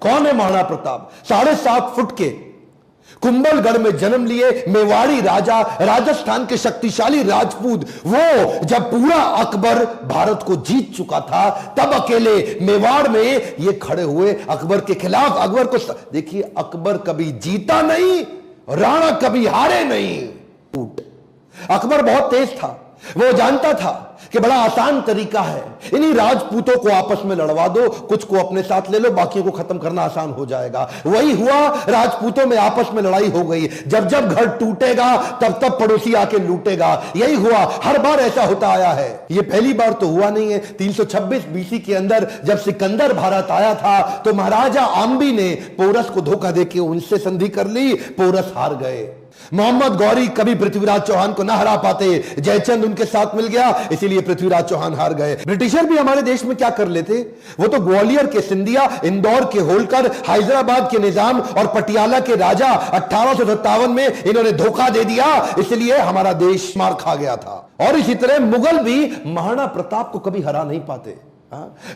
कौन है महाराणा प्रताप? 7.5 फुट के कुंभलगढ़ में जन्म लिए मेवाड़ी राजा, राजस्थान के शक्तिशाली राजपूत। वो जब पूरा अकबर भारत को जीत चुका था तब अकेले मेवाड़ में ये खड़े हुए अकबर के खिलाफ। अकबर को देखिए, अकबर कभी जीता नहीं, राणा कभी हारे नहीं। अकबर बहुत तेज था, वो जानता था कि बड़ा आसान तरीका है, इन्हीं राजपूतों को आपस में लड़वा दो, कुछ को अपने साथ ले लो, बाकियों को खत्म करना आसान हो जाएगा। वही हुआ, राजपूतों में आपस में लड़ाई हो गई। जब जब घर टूटेगा तब तब पड़ोसी आके लूटेगा। यही हुआ, हर बार ऐसा होता आया है। ये पहली बार तो हुआ नहीं है। 326 बीसी के अंदर जब सिकंदर भारत आया था तो महाराजा आम्बी ने पोरस को धोखा देके उनसे संधि कर ली, पोरस हार गए। मोहम्मद गौरी कभी पृथ्वीराज चौहान को ना हरा पाते, जयचंद उनके साथ मिल गया, इसीलिए पृथ्वीराज चौहान हार गए। ब्रिटिशर भी हमारे देश में क्या कर लेते, वो तो ग्वालियर के सिंधिया, इंदौर के होलकर, हैदराबाद के निजाम और पटियाला के राजा 1857 में इन्होंने धोखा दे दिया, इसलिए हमारा देश मार खा गया था। और इसी तरह मुगल भी महाराणा प्रताप को कभी हरा नहीं पाते।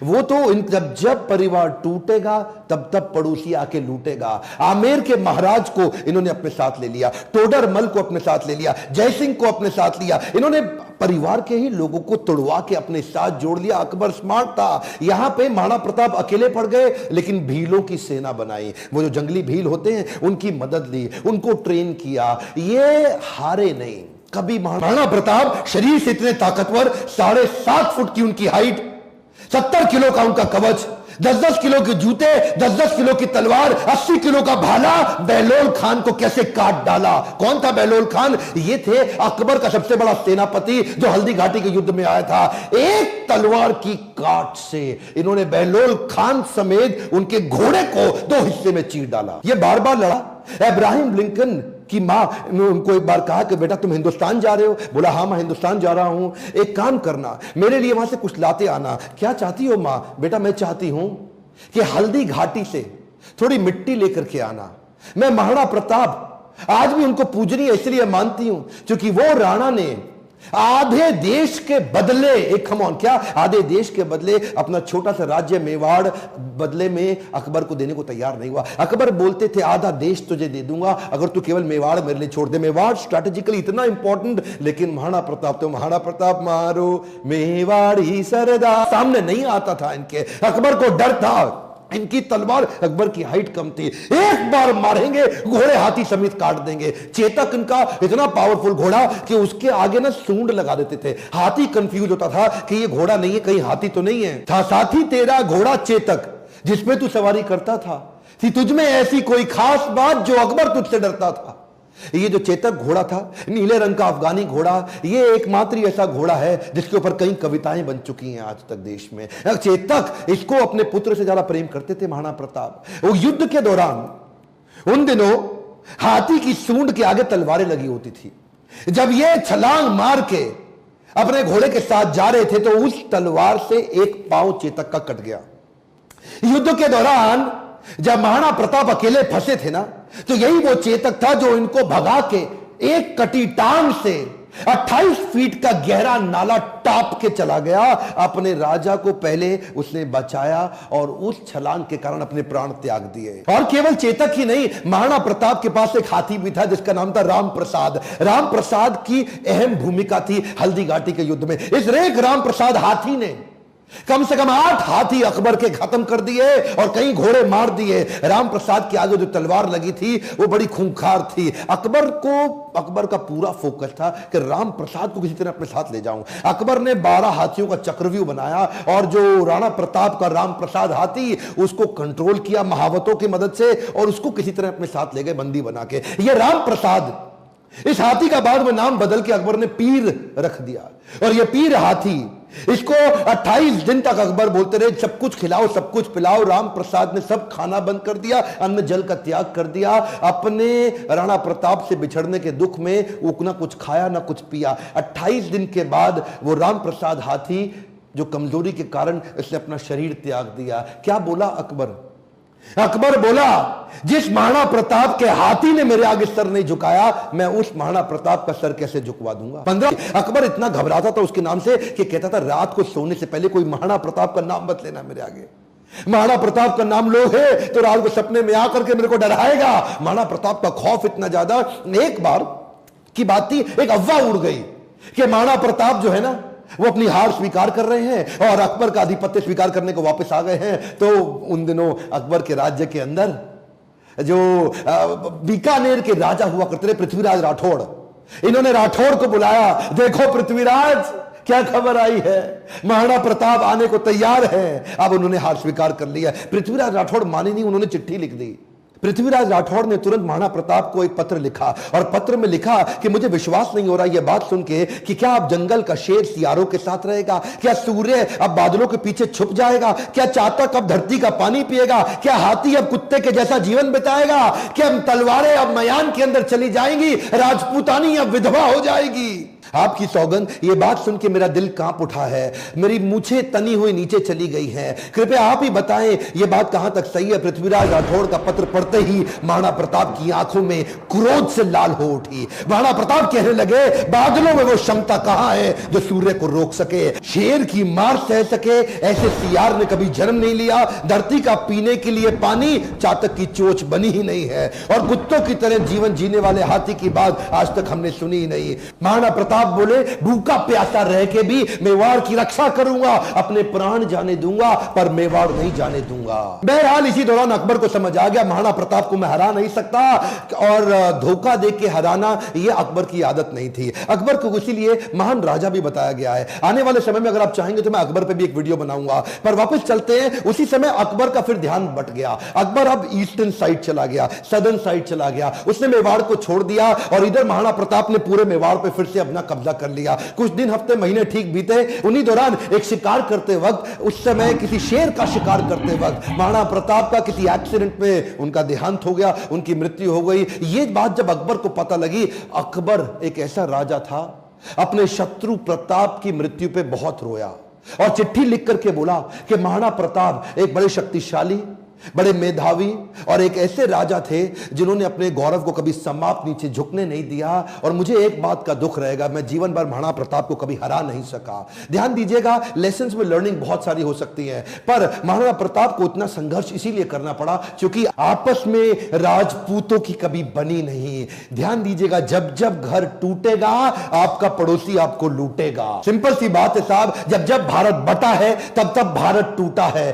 वो तो जब जब परिवार टूटेगा तब तब पड़ोसी आके लूटेगा। आमेर के महाराज को इन्होंने अपने साथ ले लिया, टोडरमल को अपने साथ ले लिया, जयसिंह को अपने साथ लिया। इन्होंने परिवार के ही लोगों को तोड़वा के अपने साथ जोड़ लिया। अकबर स्मार्ट था। यहां पे महाराणा प्रताप अकेले पड़ गए, लेकिन भीलों की सेना बनाई। वो जो जंगली भील होते हैं उनकी मदद ली, उनको ट्रेन किया, ये हारे नहीं कभी। महाराणा प्रताप शरीर से इतने ताकतवर, 7.5 फुट की उनकी हाइट, 70 किलो का उनका कवच, 10-10 किलो के जूते, 10-10 किलो की तलवार, 80 किलो का भाला। बहलोल खान को कैसे काट डाला? कौन था बहलोल खान? ये थे अकबर का सबसे बड़ा सेनापति जो हल्दी घाटी के युद्ध में आया था। एक तलवार की काट से इन्होंने बहलोल खान समेत उनके घोड़े को 2 हिस्से में चीर डाला। ये बार बार लड़ा। इब्राहिम लिंकन की मां ने उनको एक बार कहा कि बेटा तुम हिंदुस्तान जा रहे हो? बोला हाँ मैं हिंदुस्तान जा रहा हूं, एक काम करना, मेरे लिए वहां से कुछ लाते आना। क्या चाहती हो मां? बेटा मैं चाहती हूं कि हल्दी घाटी से थोड़ी मिट्टी लेकर के आना। मैं महाराणा प्रताप आज भी उनको पूजनीय इसलिए मानती हूं क्योंकि वो राणा ने आधे देश के बदले, एक खमौन क्या, आधे देश के बदले अपना छोटा सा राज्य मेवाड़ बदले में अकबर को देने को तैयार नहीं हुआ। अकबर बोलते थे आधा देश तुझे दे दूंगा अगर तू केवल मेवाड़ मेरे लिए छोड़ दे। मेवाड़ स्ट्रैटेजिकली इतना इंपॉर्टेंट, लेकिन महाराणा प्रताप तो महाराणा प्रताप मारो मेवाड़ी सरदार सामने नहीं आता था इनके। अकबर को डर था, इनकी तलवार, अकबर की हाइट कम थी, एक बार मारेंगे घोड़े हाथी समेत काट देंगे। चेतक इनका इतना पावरफुल घोड़ा कि उसके आगे ना सूंड लगा देते थे। हाथी कंफ्यूज होता था कि ये घोड़ा नहीं है, कहीं हाथी तो नहीं है। था साथी तेरा घोड़ा चेतक जिसमें तू सवारी करता था, थी तुझमें ऐसी कोई खास बात जो अकबर तुझसे डरता था। ये जो चेतक घोड़ा था, नीले रंग का अफगानी घोड़ा, ये एकमात्र ऐसा घोड़ा है जिसके ऊपर कई कविताएं बन चुकी हैं आज तक देश में। चेतक, इसको अपने पुत्र से ज्यादा प्रेम करते थे महाराणा प्रताप। वो युद्ध के दौरान उन दिनों हाथी की सूंड के आगे तलवारें लगी होती थी। जब ये छलांग मार के अपने घोड़े के साथ जा रहे थे तो उस तलवार से एक पांव चेतक का कट गया। युद्ध के दौरान जब महाराणा प्रताप अकेले फंसे थे ना, तो यही वो चेतक था जो इनको भगा के एक कटी टांग से 28 फीट का गहरा नाला टाप के चला गया। अपने राजा को पहले उसने बचाया और उस छलांग के कारण अपने प्राण त्याग दिए। और केवल चेतक ही नहीं, महाराणा प्रताप के पास एक हाथी भी था जिसका नाम था राम प्रसाद। राम प्रसाद की अहम भूमिका थी हल्दी घाटी के युद्ध में। इस रेख राम प्रसाद हाथी ने कम से कम 8 हाथी अकबर के खत्म कर दिए और कई घोड़े मार दिए। राम प्रसाद के आगे जो तलवार लगी थी वो बड़ी खूंखार थी। अकबर का पूरा फोकस था कि राम प्रसाद को किसी तरह अपने साथ ले जाऊं। अकबर ने 12 हाथियों का चक्रव्यूह बनाया और जो राणा प्रताप का राम प्रसाद हाथी, उसको कंट्रोल किया महावतों की मदद से और उसको किसी तरह अपने साथ ले गए बंदी बना के। ये राम प्रसाद, इस हाथी का बाद में नाम बदल के अकबर ने पीर रख दिया। और ये पीर हाथी, इसको 28 दिन तक अकबर बोलते रहे सब कुछ खिलाओ सब कुछ पिलाओ। राम प्रसाद ने सब खाना बंद कर दिया, अन्न जल का त्याग कर दिया। अपने राणा प्रताप से बिछड़ने के दुख में वो ना कुछ खाया ना कुछ पिया। 28 दिन के बाद वो राम प्रसाद हाथी जो कमजोरी के कारण इसने अपना शरीर त्याग दिया। क्या बोला अकबर? अकबर बोला जिस महाराणा प्रताप के हाथी ने मेरे आगे सर नहीं झुकाया, मैं उस महाराणा प्रताप का सर कैसे झुकवा दूंगा। 15 अकबर इतना घबराता था उसके नाम से कि कहता था रात को सोने से पहले कोई महाराणा प्रताप का नाम मत लेना मेरे आगे। महाराणा प्रताप का नाम लो है तो रात को सपने में आकर के मेरे को डराएगा। महाराणा प्रताप का खौफ इतना ज्यादा, एक बार की बात थी, एक अफवाह उड़ गई कि महाराणा प्रताप जो है ना वो अपनी हार स्वीकार कर रहे हैं और अकबर का आधिपत्य स्वीकार करने को वापस आ गए हैं। तो उन दिनों अकबर के राज्य के अंदर जो बीकानेर के राजा हुआ करते थे पृथ्वीराज राठौड़, इन्होंने राठौड़ को बुलाया, देखो पृथ्वीराज क्या खबर आई है, महाराणा प्रताप आने को तैयार है। अब उन्होंने हार स्वीकार कर लिया। पृथ्वीराज राठौड़ माने नहीं, उन्होंने चिट्ठी लिख दी। पृथ्वीराज राठौड़ ने तुरंत महाराणा प्रताप को एक पत्र लिखा और पत्र में लिखा कि मुझे विश्वास नहीं हो रहा यह बात सुन के कि क्या अब जंगल का शेर सियारों के साथ रहेगा, क्या सूर्य अब बादलों के पीछे छुप जाएगा, क्या चातक अब धरती का पानी पिएगा, क्या हाथी अब कुत्ते के जैसा जीवन बिताएगा, क्या तलवारें अब मयान के अंदर चली जाएंगी, राजपूतानी अब विधवा हो जाएगी। आपकी सौगंध, ये बात सुन के मेरा दिल कांप उठा है, मेरी मूछें तनी हुई नीचे चली गई हैं। कृपया आप ही बताएं ये बात कहां तक सही है। पृथ्वीराज राठौड़ का पत्र पढ़ते ही महाराणा प्रताप की आंखों में क्रोध से लाल हो उठी। महाराणा प्रताप कहने लगे, बादलों में वो क्षमता कहां है जो सूर्य को रोक सके, शेर की मार सह सके ऐसे सियार ने कभी जन्म नहीं लिया, धरती का पीने के लिए पानी चातक की चोंच बनी ही नहीं है, और कुत्तों की तरह जीवन जीने वाले हाथी की बात आज तक हमने सुनी ही नहीं। महाराणा प्रताप बोले, भूखा प्यासा रह के भी मेवाड़ की रक्षा करूंगा, अपने प्राण जाने दूंगा पर मेवाड़ नहीं जाने दूंगा। बहरहाल इसी दौरान अकबर को समझ आ गया महाराणा प्रताप को मैं हरा नहीं सकता, और धोखा दे के हराना यह अकबर की आदत नहीं थी। अकबर को इसीलिए महान राजा भी बताया गया है। आने वाले समय में अगर आप चाहेंगे तो मैं अकबर पे भी एक वीडियो बनाऊंगा। पर वापस चलते हैं, उसी समय अकबर का फिर ध्यान बट गया। अकबर अब ईस्टर्न साइड चला गया, सदर्न साइड चला गया, उसने मेवाड़ को छोड़ दिया और इधर महाराणा प्रताप ने पूरे मेवाड़ पे फिर से अपना कब्जा कर लिया। कुछ दिन, हफ्ते, महीने ठीक बीते। उन्हीं दौरान एक शिकार करते वक्त, उस समय किसी शेर का शिकार करते वक्त महाराणा प्रताप का किसी एक्सीडेंट में उनका देहांत हो गया, उनकी मृत्यु हो गई। ये बात जब अकबर को पता लगी, अकबर एक ऐसा राजा था, अपने शत्रु प्रताप की मृत्यु पे बहुत रोया और चिट्ठी लिख करके बोला कि महाराणा प्रताप एक बड़े शक्तिशाली, बड़े मेधावी और एक ऐसे राजा थे जिन्होंने अपने गौरव को कभी समाप्त नीचे झुकने नहीं दिया, और मुझे एक बात का दुख रहेगा, मैं जीवन भर महाराणा प्रताप को कभी हरा नहीं सका। ध्यान दीजिएगा, लेसन्स में लर्निंग बहुत सारी हो सकती है, पर महाराणा प्रताप को इतना संघर्ष इसीलिए करना पड़ा क्योंकि आपस में राजपूतों की कभी बनी नहीं। ध्यान दीजिएगा, जब जब घर टूटेगा आपका पड़ोसी आपको लूटेगा। सिंपल सी बात है साहब, जब जब भारत बटा है तब तब भारत टूटा है।